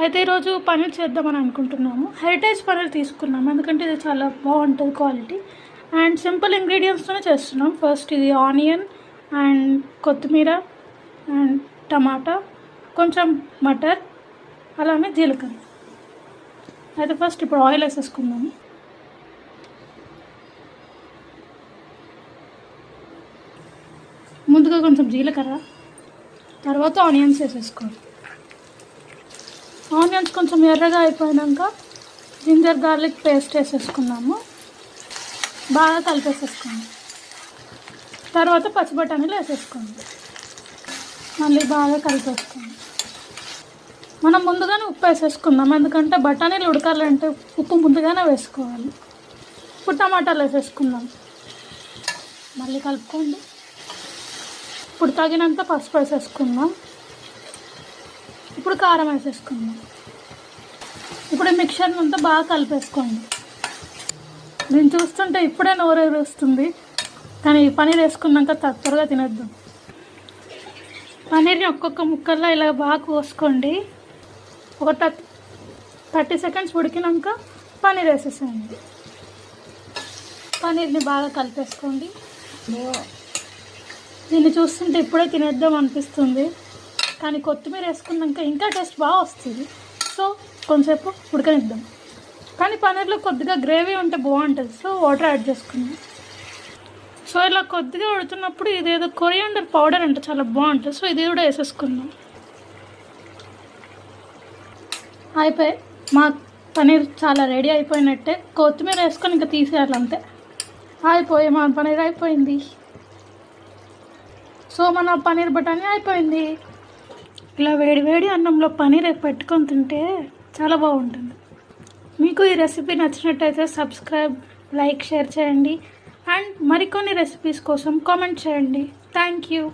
అయితే ఈరోజు పన్నీర్ చేద్దామని అనుకుంటున్నాము. హెరిటేజ్ పన్నీర్ తీసుకున్నాము ఎందుకంటే ఇది చాలా బాగుంటుంది క్వాలిటీ అండ్ సింపుల్ ఇంగ్రీడియంట్స్తోనే చేస్తున్నాం. ఫస్ట్ ఇది ఆనియన్ అండ్ కొత్తిమీర అండ్ టమాటా, కొంచెం మటర్, అలానే జీలకర్ర. అయితే ఫస్ట్ ఇప్పుడు ఆయిల్ వేసేసుకుందాము. ముందుగా కొంచెం జీలకర్ర, తర్వాత ఆనియన్స్ వేసేసుకోవాలి. ఆనియన్స్ కొంచెం ఎర్రగా అయిపోయాక జింజర్ గార్లిక్ పేస్ట్ వేసేసుకున్నాము. బాగా కలిపేసేసుకోండి. తర్వాత పచ్చి బఠానీలు వేసేసుకోండి. మళ్ళీ బాగా కలిపేసుకోండి. మనం ముందుగానే ఉప్పు వేసేసుకుందాం ఎందుకంటే బఠానీలు ఉడకాలంటే ఉప్పు ముందుగానే వేసుకోవాలి. ఇప్పుడు టమాటాలు వేసేసుకుందాం. మళ్ళీ కలుపుకోండి. ఇప్పుడు తగినంత పసుపు వేసేసుకుందాం. ఇప్పుడు కారం వేసేసుకుందాం. ఇప్పుడు మిక్చర్ అంతా బాగా కలిపేసుకోండి. దీన్ని చూస్తుంటే ఇప్పుడే నోరూరుస్తుంది, కానీ పన్నీర్ వేసుకున్నాక త్వరగా తినేద్దాం. పన్నీర్ని ఒక్కొక్క ముక్కల్లో ఇలా బాగా కోసుకోండి. ఒక 30 సెకండ్స్ ఉడికినాక పన్నీర్ వేసేసేయండి. పన్నీర్ని బాగా కలిపేసుకోండి. దీన్ని చూస్తుంటే ఇప్పుడే తినేద్దాం అనిపిస్తుంది, కానీ కొత్తిమీర వేసుకున్నాక ఇంకా టేస్ట్ బాగా వస్తుంది. సో కొంచెంసేపు ఉడకనిద్దాం. కానీ పన్నీర్లో కొద్దిగా గ్రేవీ ఉంటే బాగుంటుంది, సో వాటర్ యాడ్ చేసుకుందాం. సో ఇలా కొద్దిగా ఉడుతున్నప్పుడు ఇదేదో కొరియాండర్ పౌడర్ అంటే చాలా బాగుంటుంది, సో ఇది కూడా వేసేసుకుందాం. అయిపోయి మా పన్నీర్ చాలా రెడీ అయిపోయినట్టే. కొత్తిమీర వేసుకొని ఇంకా తీసేయాలి అంతే. అయిపోయి మా పన్నీర్ అయిపోయింది. సో మన పన్నీర్ బఠానీ అయిపోయింది. ఇలా వేడి వేడి అన్నంలో పన్నీర్ పెట్టుకొని తింటే చాలా బాగుంటుంది. మీకు ఈ రెసిపీ నచ్చినట్టయితే సబ్స్క్రైబ్, లైక్, షేర్ చేయండి అండ్ మరికొన్ని రెసిపీస్ కోసం కామెంట్ చేయండి. Thank you.